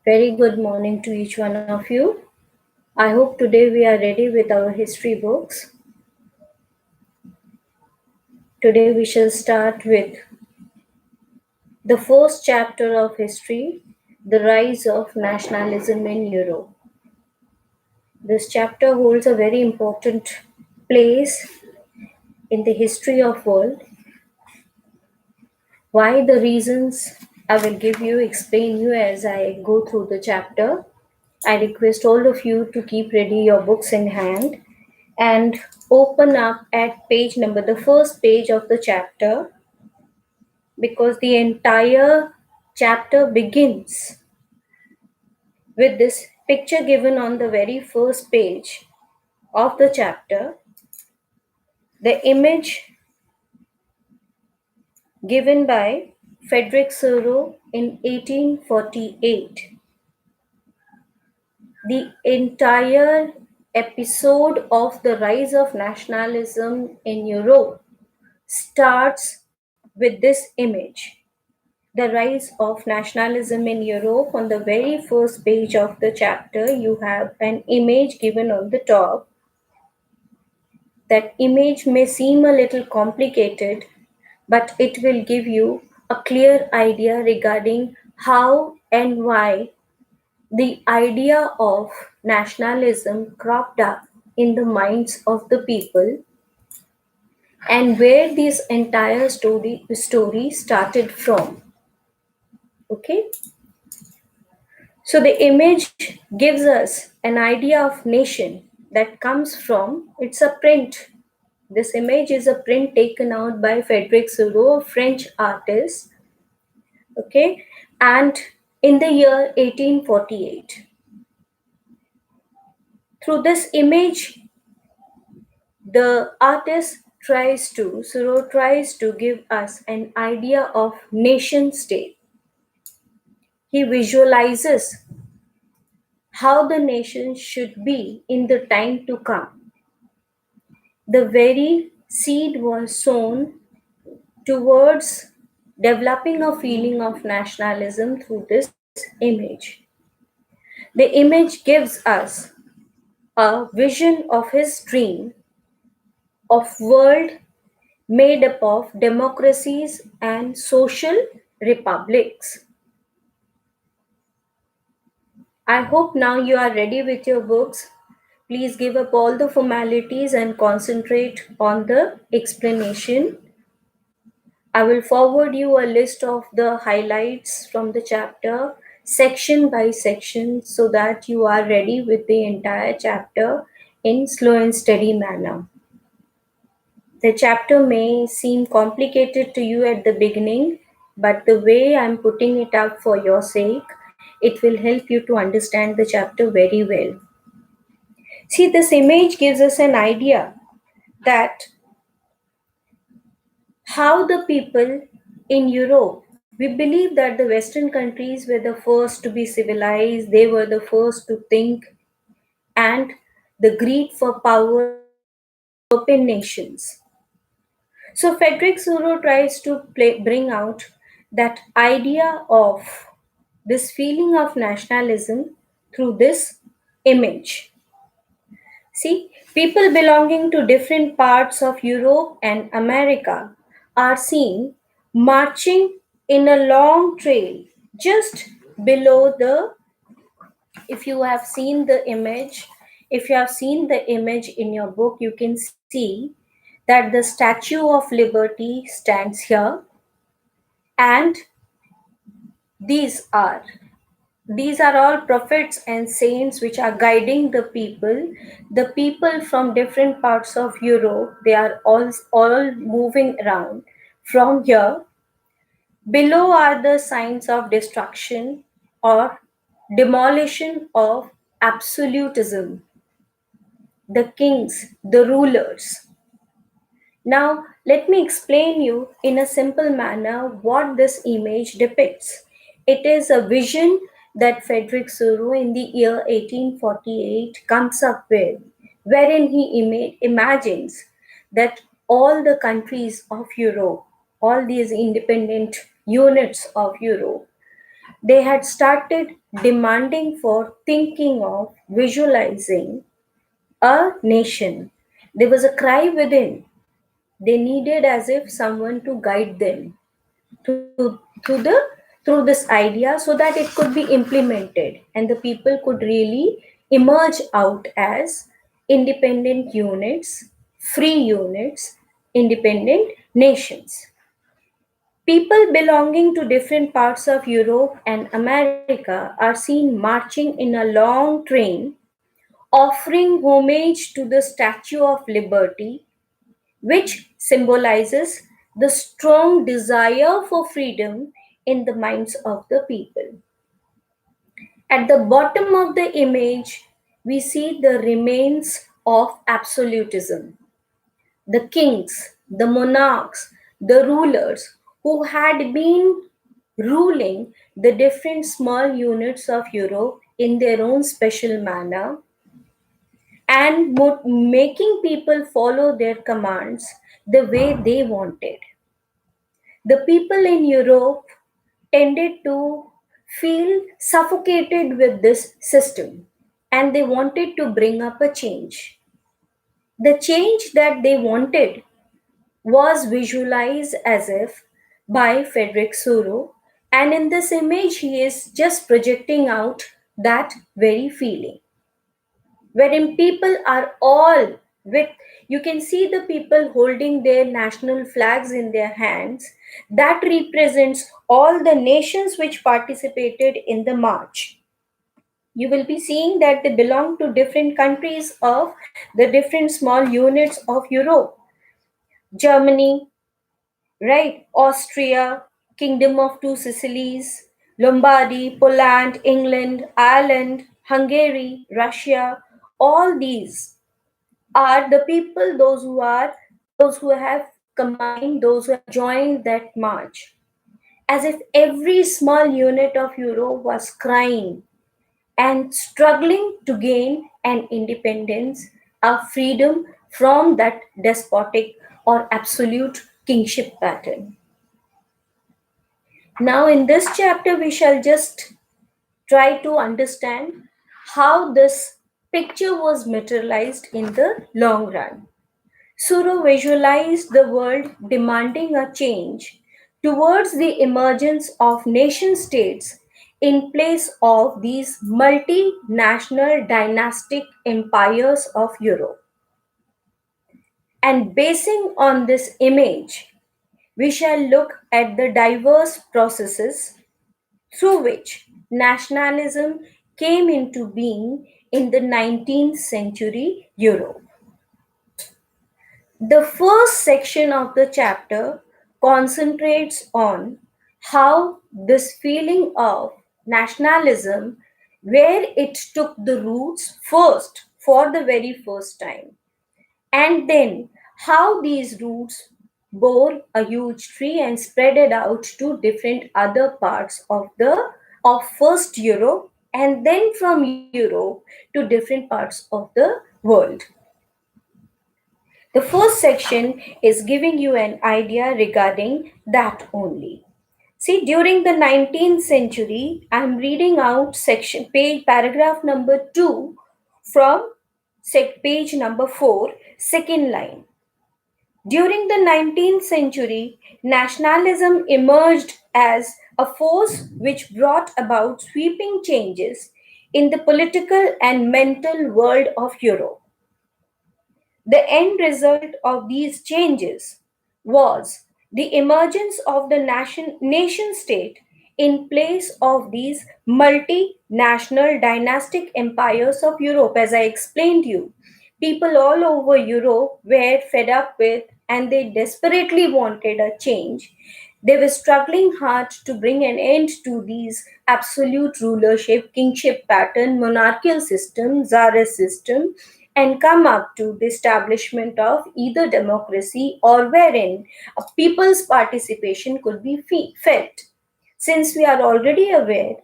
Very good morning to each one of you. I hope today we are ready with our history books. Today we shall start with the first chapter of history, the rise of nationalism in Europe. This chapter holds a very important place in the history of world. Why the reasons I will explain you as I go through the chapter. I request all of you to keep ready your books in hand and open up at the first page of the chapter, because the entire chapter begins with this picture given on the very first page of the chapter. The image given by Frederick Thoreau in 1848. The entire episode of the rise of nationalism in Europe starts with this image. The rise of nationalism in Europe. On the very first page of the chapter, you have an image given on the top. That image may seem a little complicated, but it will give you a clear idea regarding how and why the idea of nationalism cropped up in the minds of the people, and where this entire story started from. Okay, so the image gives us an idea of nation that comes from, it's a print. This image is a print taken out by Frederick Thoreau, a French artist. Okay, and in the year 1848. Through this image, the artist Thoreau tries to give us an idea of nation state. He visualizes how the nation should be in the time to come. The very seed was sown towards developing a feeling of nationalism through this image. The image gives us a vision of his dream of world made up of democracies and social republics. I hope now you are ready with your books. Please give up all the formalities and concentrate on the explanation. I will forward you a list of the highlights from the chapter, section by section, so that you are ready with the entire chapter in slow and steady manner. The chapter may seem complicated to you at the beginning, but the way I'm putting it up for your sake, it will help you to understand the chapter very well. See, this image gives us an idea that how the people in Europe, we believe that the Western countries were the first to be civilized, they were the first to think, and the greed for power European nations. So Frederick Thoreau tries to bring out that idea of this feeling of nationalism through this image. See, people belonging to different parts of Europe and America are seen marching in a long trail just below the, if you have seen the image, if you have seen the image in your book, you can see that the Statue of Liberty stands here, and these are these are all prophets and saints which are guiding the people from different parts of Europe. They are all moving around from here. Below are the signs of destruction or demolition of absolutism, the kings, the rulers. Now, let me explain you in a simple manner what this image depicts. It is a vision that Frederick Thoreau in the year 1848 comes up with, wherein he imagines that all the countries of Europe, all these independent units of Europe, They had started demanding for thinking of visualizing a nation. There was a cry within. They needed as if someone to guide them through this idea so that it could be implemented and the people could really emerge out as independent units, free units, independent nations. People belonging to different parts of Europe and America are seen marching in a long train, offering homage to the Statue of Liberty, which symbolizes the strong desire for freedom in the minds of the people. At the bottom of the image, we see the remains of absolutism. The kings, the monarchs, the rulers who had been ruling the different small units of Europe in their own special manner and making people follow their commands the way they wanted. The people in Europe tended to feel suffocated with this system and they wanted to bring up a change. The change that they wanted was visualized as if by Frederick Soro, and in this image, he is just projecting out that very feeling, wherein people are all with, you can see the people holding their national flags in their hands. That represents all the nations which participated in the march. You will be seeing that they belong to different countries of the different small units of Europe. Germany, right? Austria, Kingdom of Two Sicilies, Lombardy, Poland, England, Ireland, Hungary, Russia, all these are the people, those who have combined, those who have joined that march. As if every small unit of Europe was crying and struggling to gain an independence, a freedom from that despotic or absolute kingship pattern. Now, in this chapter, we shall just try to understand how this picture was materialized in the long run. Suro visualized the world demanding a change towards the emergence of nation states in place of these multinational dynastic empires of Europe. And basing on this image, we shall look at the diverse processes through which nationalism came into being in the 19th century Europe. The first section of the chapter concentrates on how this feeling of nationalism, where it took the roots first for the very first time, and then how these roots bore a huge tree and spread it out to different other parts of first Europe and then from Europe to different parts of the world. The first section is giving you an idea regarding that only. See, during the 19th century, I'm reading out section page paragraph number 2 from page number 4, second line. During the 19th century, nationalism emerged as a force which brought about sweeping changes in the political and mental world of Europe. The end result of these changes was the emergence of the nation state in place of these multinational dynastic empires of Europe. As I explained to you, people all over Europe were fed up with and they desperately wanted a change. They were struggling hard to bring an end to these absolute rulership, kingship pattern, monarchical system, czarist system, and come up to the establishment of either democracy or wherein a people's participation could be felt. Since we are already aware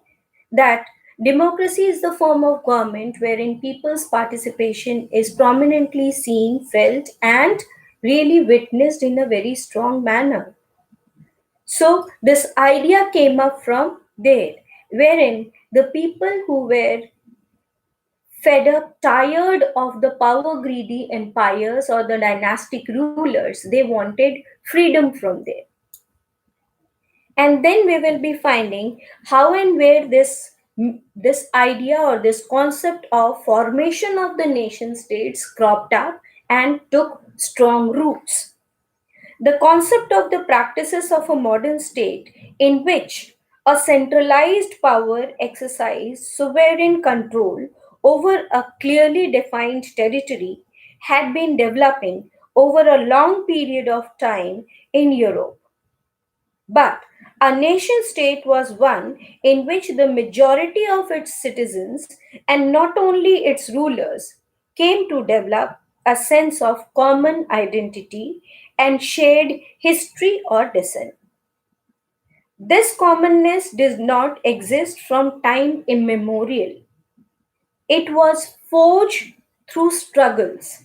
that democracy is the form of government wherein people's participation is prominently seen, felt, and really witnessed in a very strong manner. So, this idea came up from there. wherein the people who were fed up, tired of the power greedy empires or the dynastic rulers, they wanted freedom from there. And then we will be finding how and where this idea or this concept of formation of the nation states cropped up and took strong roots. The concept of the practices of a modern state in which a centralized power exercised sovereign control over a clearly defined territory had been developing over a long period of time in Europe. But a nation state was one in which the majority of its citizens, and not only its rulers, came to develop a sense of common identity and shared history or descent. This commonness does not exist from time immemorial. It was forged through struggles.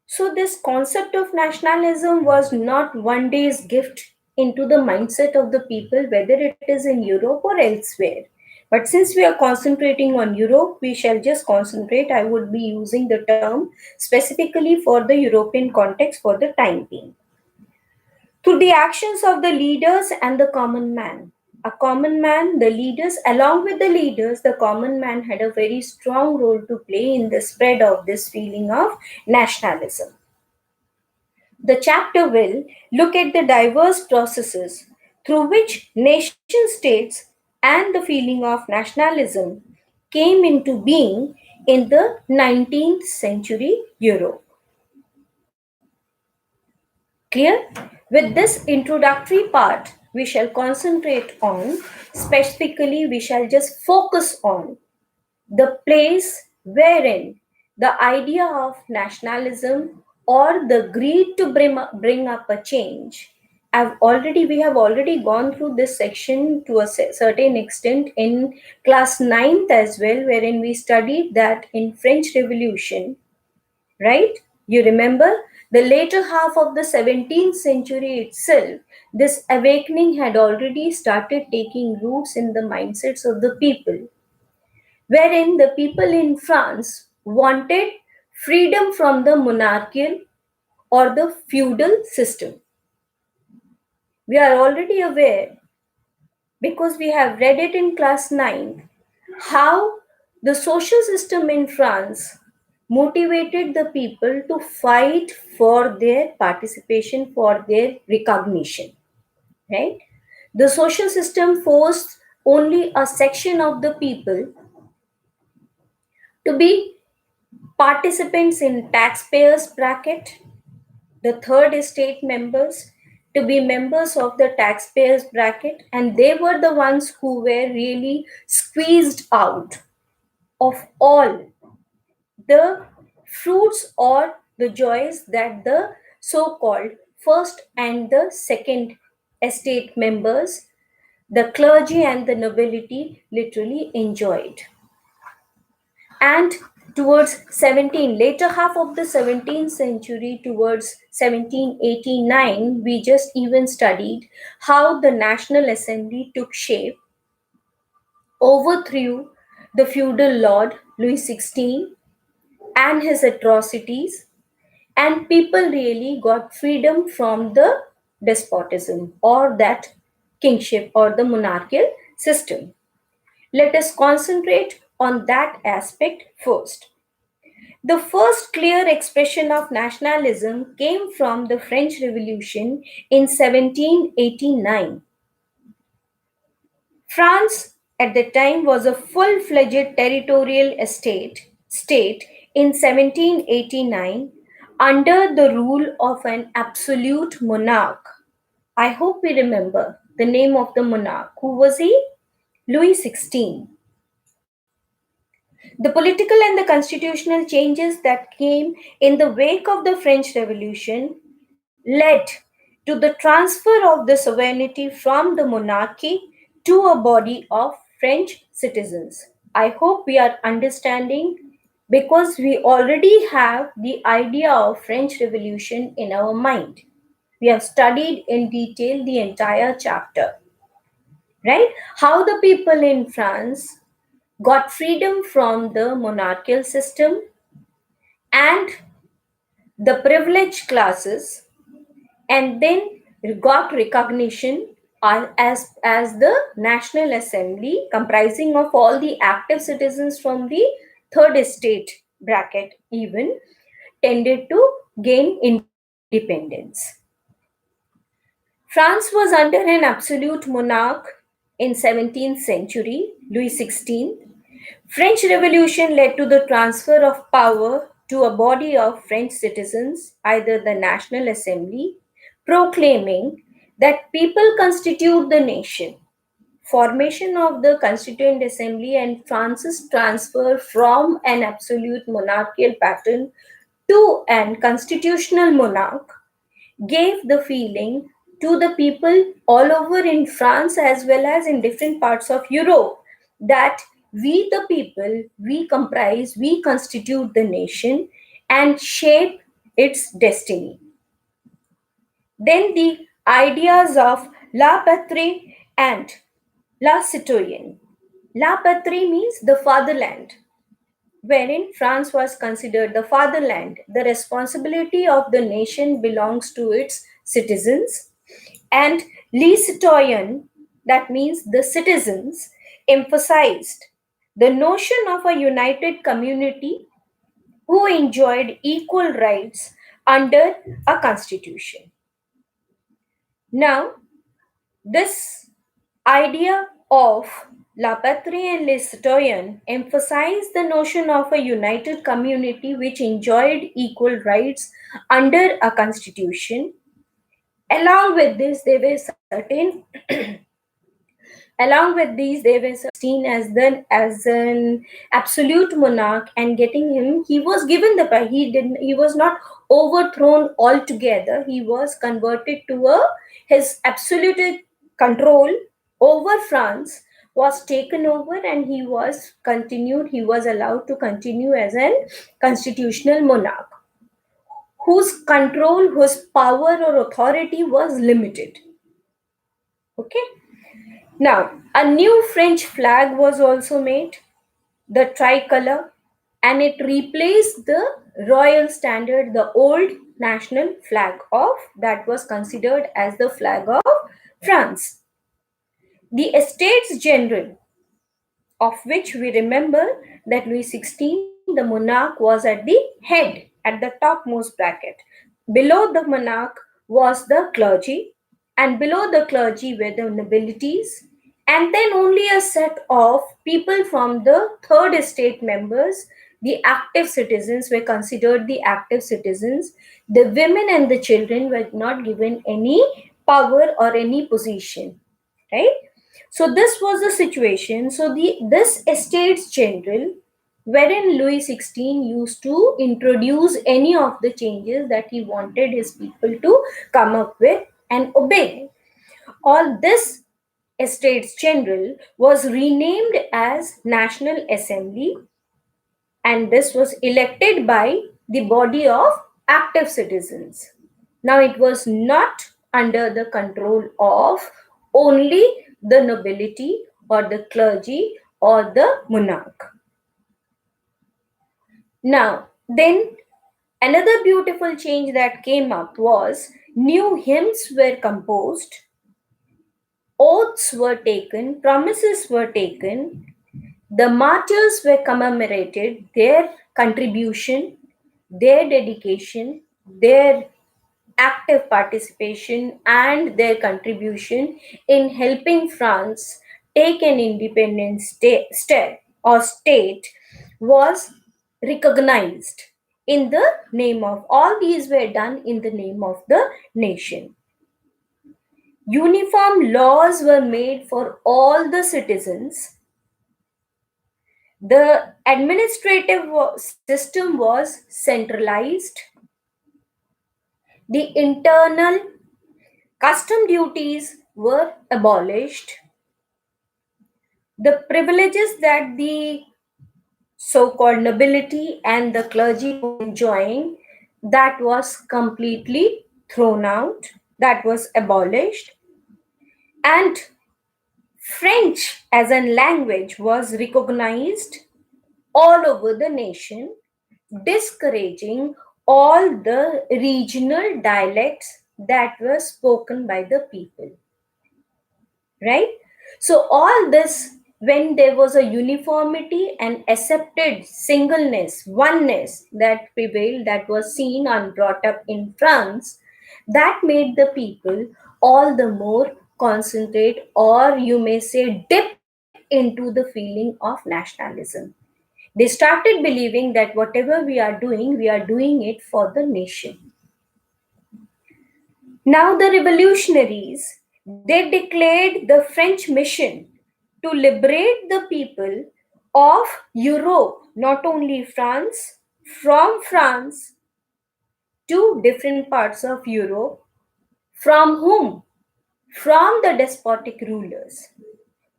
So, this concept of nationalism was not one day's gift into the mindset of the people, whether it is in Europe or elsewhere. But since we are concentrating on Europe, we shall just concentrate. I would be using the term specifically for the European context for the time being. Through the actions of the leaders and the common man. A common man, the leaders, along with the leaders, the common man had a very strong role to play in the spread of this feeling of nationalism. The chapter will look at the diverse processes through which nation states and the feeling of nationalism came into being in the 19th century Europe. Clear? With this introductory part, we shall concentrate on, specifically, we shall just focus on the place wherein the idea of nationalism or the greed to bring up a change. We have already gone through this section to a certain extent in class 9th as well, wherein we studied that in French Revolution, right? You remember the later half of the 17th century itself, this awakening had already started taking roots in the mindsets of the people, wherein the people in France wanted freedom from the monarchical or the feudal system. We are already aware, because we have read it in class 9, how the social system in France motivated the people to fight for their participation, for their recognition, right? The social system forced only a section of the people to be participants in taxpayers bracket, the third estate members to be members of the taxpayers bracket, and they were the ones who were really squeezed out of all the fruits or the joys that the so-called first and the second estate members, the clergy and the nobility, literally enjoyed. And towards 17 later half of the 17th century, towards 1789, we just even studied how the National Assembly took shape, overthrew the feudal lord Louis XVI and his atrocities, and people really got freedom from the despotism or that kingship or the monarchical system. Let us concentrate on that aspect first. The first clear expression of nationalism came from the French Revolution in 1789. France at the time was a full-fledged territorial state in 1789 under the rule of an absolute monarch. I hope we remember the name of the monarch. Who was he? Louis XVI. The political and the constitutional changes that came in the wake of the French Revolution led to the transfer of the sovereignty from the monarchy to a body of French citizens. I hope we are understanding, because we already have the idea of French Revolution in our mind. We have studied in detail the entire chapter. right? How the people in France got freedom from the monarchical system and the privileged classes, and then got recognition as the National Assembly, comprising of all the active citizens from the third estate bracket, even tended to gain independence. France was under an absolute monarch in 17th century, Louis XVI. French Revolution led to the transfer of power to a body of French citizens, either the National Assembly, proclaiming that people constitute the nation. Formation of the Constituent Assembly and France's transfer from an absolute monarchical pattern to an constitutional monarch gave the feeling to the people all over in France as well as in different parts of Europe that we, the people, we comprise, we constitute the nation and shape its destiny. Then the ideas of la patrie and la citoyenne. La patrie means the fatherland, wherein France was considered the fatherland. The responsibility of the nation belongs to its citizens. And les citoyens, that means the citizens, emphasized the notion of a united community who enjoyed equal rights under a constitution. Now, this idea of La Patrie and Les Citoyens emphasized the notion of a united community which enjoyed equal rights under a constitution. Along with this, there were certain Along with these, they were seen as an absolute monarch, and getting him, he was given the power. He was not overthrown altogether. He was converted to a his absolute control over France was taken over, and he was continued. He was allowed to continue as an constitutional monarch, whose control, whose power or authority was limited. Okay. Now, a new French flag was also made, the tricolor, and it replaced the royal standard, the old national flag of that was considered as the flag of France. The Estates General, of which we remember that Louis XVI, the monarch, was at the head, at the topmost bracket. Below the monarch was the clergy, and below the clergy were the nobilities, and then only a set of people from the third estate members. The active citizens were considered the active citizens. The women and the children were not given any power or any position, right? So this was the situation. So this Estates General, wherein Louis XVI used to introduce any of the changes that he wanted his people to come up with and obey. All this Estates General was renamed as National Assembly, and this was elected by the body of active citizens. Now, it was not under the control of only the nobility or the clergy or the monarch. Now, then another beautiful change that came up was new hymns were composed, oaths were taken, promises were taken, the martyrs were commemorated, their contribution, their dedication, their active participation, and their contribution in helping France take an independent step or state was recognized in the name of all these were done in the name of the nation. Uniform laws were made for all the citizens. The administrative system was centralized. The internal custom duties were abolished. The privileges that the so-called nobility and the clergy were enjoying, that was completely thrown out, that was abolished. And French as a language was recognized all over the nation, discouraging all the regional dialects that were spoken by the people, right? So, all this, when there was a uniformity and accepted singleness, oneness that prevailed, that was seen and brought up in France, that made the people all the more concentrate, or you may say, dip into the feeling of nationalism. They started believing that whatever we are doing it for the nation. Now, the revolutionaries, they declared the French mission to liberate the people of Europe, not only France, from France to different parts of Europe. From whom? From the despotic rulers,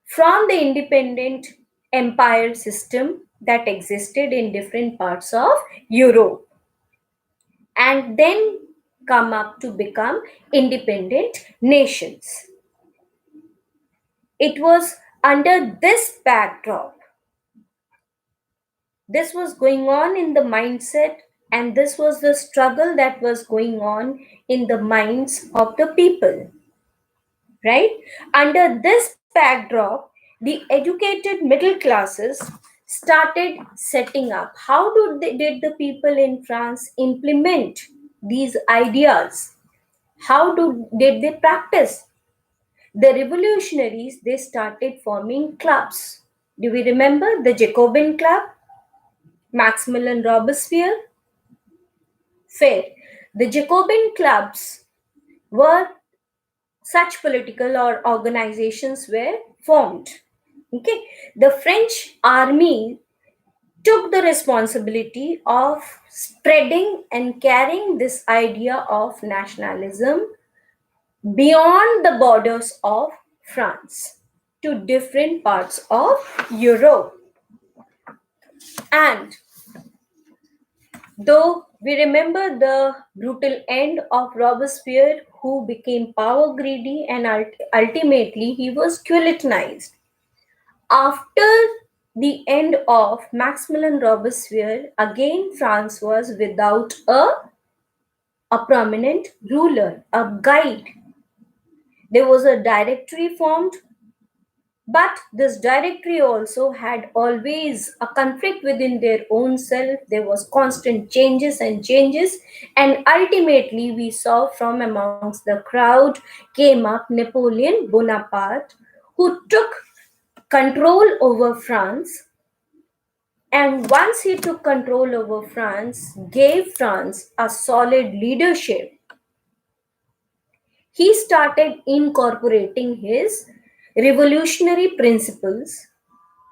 from the independent empire system that existed in different parts of Europe, and then come up to become independent nations. It was under this backdrop, this was going on in the mindset, and this was the struggle that was going on in the minds of the people, right? Under this backdrop, the educated middle classes started setting up. How did the people in France implement these ideas? How did they practice? The revolutionaries, they started forming clubs. Do we remember the Jacobin Club, Maximilian Robespierre? Fair. The Jacobin clubs were such political or organizations were formed. Okay, the French army took the responsibility of spreading and carrying this idea of nationalism beyond the borders of France to different parts of Europe. And though we remember the brutal end of Robespierre, who became power greedy and ultimately he was guillotinized. After the end of Maximilian Robespierre, again France was without a prominent ruler, a guide. There was a directory formed, but this directory also had always a conflict within their own self. There was constant changes, and ultimately we saw from amongst the crowd came up Napoleon Bonaparte, who took control over France. And once he took control over France, gave France a solid leadership, he started incorporating his revolutionary principles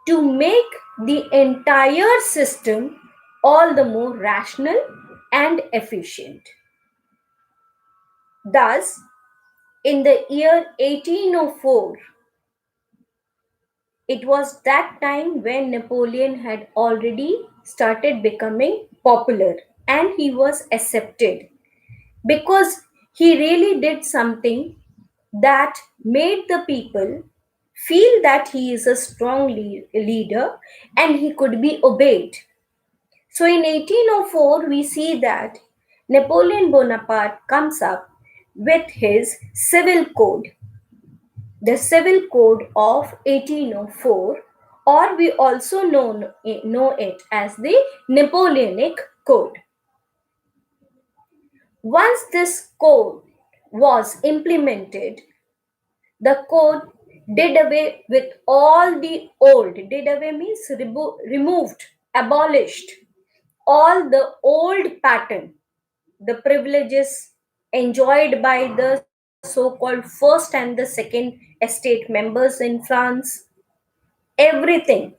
to make the entire system all the more rational and efficient. Thus, in the year 1804, it was that time when Napoleon had already started becoming popular and he was accepted because he really did something that made the people feel that he is a strong leader and he could be obeyed. So in 1804, we see that Napoleon Bonaparte comes up with his civil code, the Civil Code of 1804, or we also know it as the Napoleonic Code. Once this code was implemented, the code did away with all the old, did away means removed, abolished all the old pattern, the privileges enjoyed by the so-called first and the second estate members in France, everything.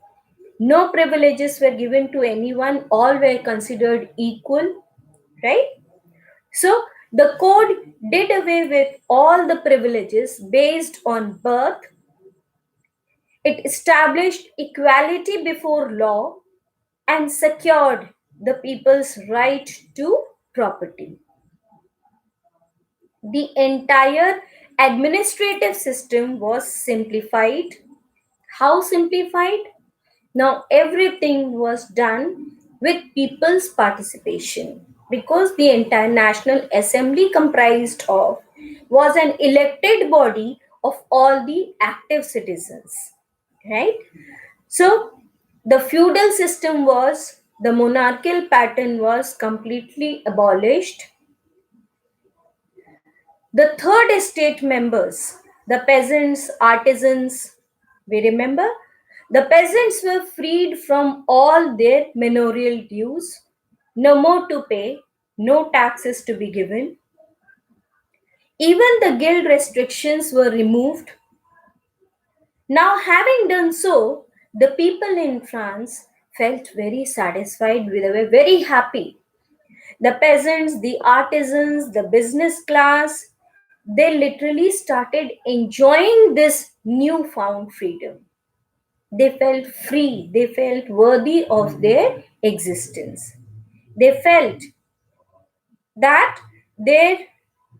No privileges were given to anyone, all were considered equal, right? So the code did away with all the privileges based on birth. It established equality before law and secured the people's right to property. The entire administrative system was simplified. How simplified? Now everything was done with people's participation because the entire National Assembly comprised of was an elected body of all the active citizens, right? So the feudal system was, the monarchical pattern was completely abolished. The third estate members, the peasants, artisans, we remember, the peasants were freed from all their manorial dues, no more to pay, no taxes to be given. Even the guild restrictions were removed. Now, having done so, the people in France felt very satisfied, they were very happy. The peasants, the artisans, the business class, they literally started enjoying this newfound freedom. They felt free, they felt worthy of their existence. They felt that their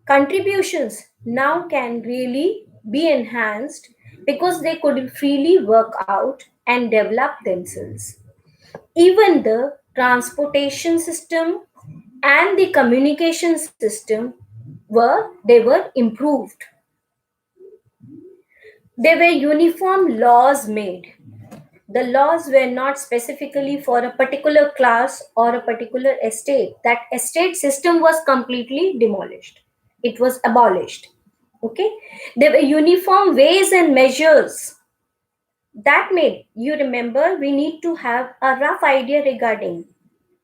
contributions now can really be enhanced because they could freely work out and develop themselves. Even the transportation system and the communication system were improved. There were uniform laws made. The laws were not specifically for a particular class or a particular estate. That estate system was completely demolished. It was abolished. Okay? There were uniform ways and measures that made, you remember, we need to have a rough idea regarding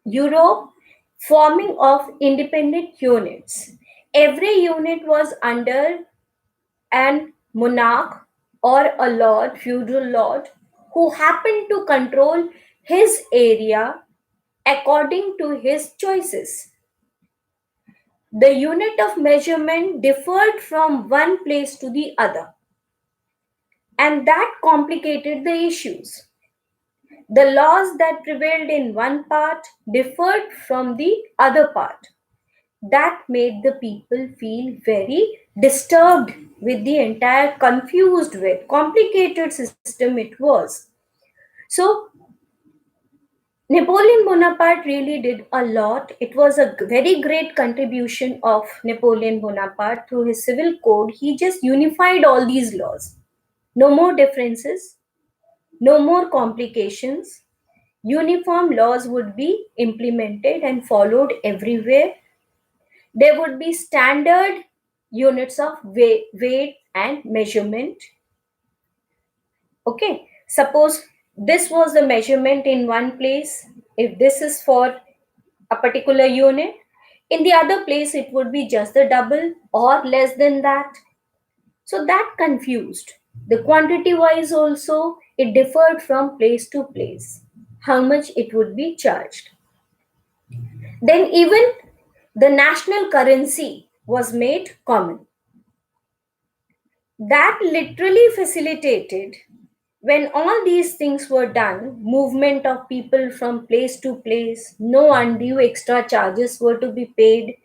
Europe forming of independent units. Every unit was under an monarch or a lord, feudal lord, who happened to control his area according to his choices. The unit of measurement differed from one place to the other, and that complicated the issues. The laws that prevailed in one part differed from the other part. That made the people feel very disturbed with the entire confused way, complicated system it was. So Napoleon Bonaparte really did a lot. It was a very great contribution of Napoleon Bonaparte through his civil code. He just unified all these laws. No more differences, no more complications. Uniform laws would be implemented and followed everywhere. There would be standard units of weight and measurement. Okay, suppose this was the measurement in one place. If this is for a particular unit, in the other place it would be just the double or less than that. So that confused. The quantity wise also, it differed from place to place, how much it would be charged. Then even the national currency was made common. That literally facilitated, when all these things were done, movement of people from place to place, no undue extra charges were to be paid.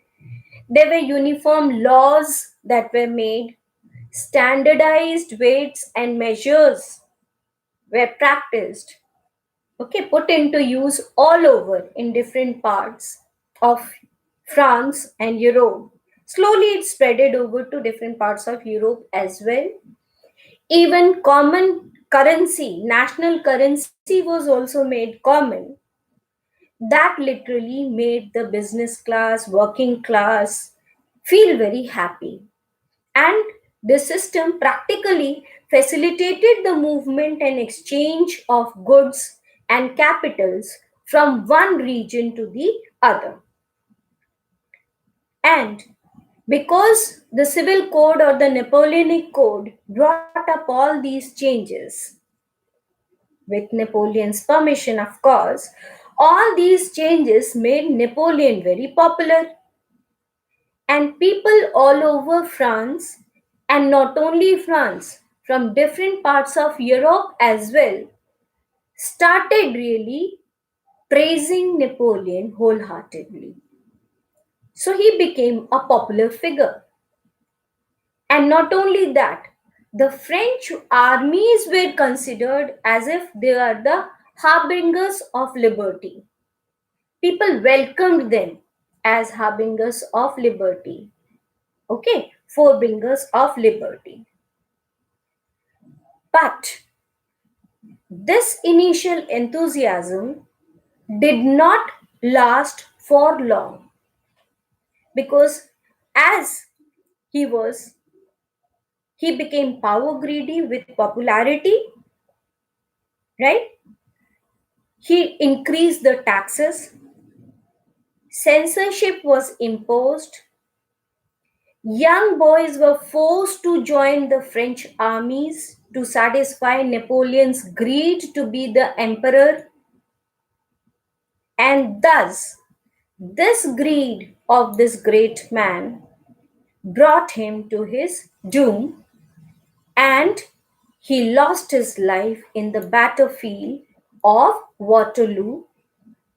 There were uniform laws that were made, standardized weights and measures were practiced, okay, put into use all over in different parts of France and Europe. Slowly it spreaded over to different parts of Europe as well. Even common currency, national currency was also made common. That literally made the business class, working class feel very happy. And the system practically facilitated the movement and exchange of goods and capitals from one region to the other. And because the Civil Code or the Napoleonic Code brought up all these changes, with Napoleon's permission, of course, all these changes made Napoleon very popular. And people all over France, and not only France, from different parts of Europe as well, started really praising Napoleon wholeheartedly. So he became a popular figure. And not only that, The French armies were considered as if they are the harbingers of liberty. People welcomed them as harbingers of liberty. Okay, forebringers of liberty. But this initial enthusiasm did not last for long because as he was he became power greedy with popularity, right? He increased the taxes, censorship was imposed, young boys were forced to join the French armies to satisfy Napoleon's greed to be the emperor, and thus this greed of this great man brought him to his doom, and he lost his life in the battlefield of Waterloo,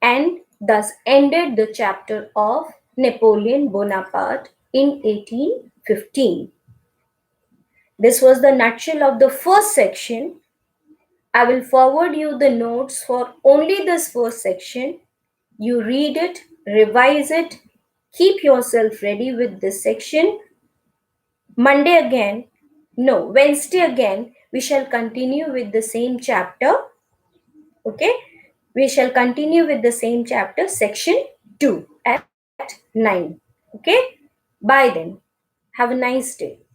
and thus ended the chapter of Napoleon Bonaparte in 1815. This was the nutshell of the first section. I will forward you the notes for only this first section. You read it, revise it, keep yourself ready with this section. Monday again, no, Wednesday again, we shall continue with the same chapter. Okay, we shall continue with the same chapter, section 2 at 9. Okay, bye then. Have a nice day.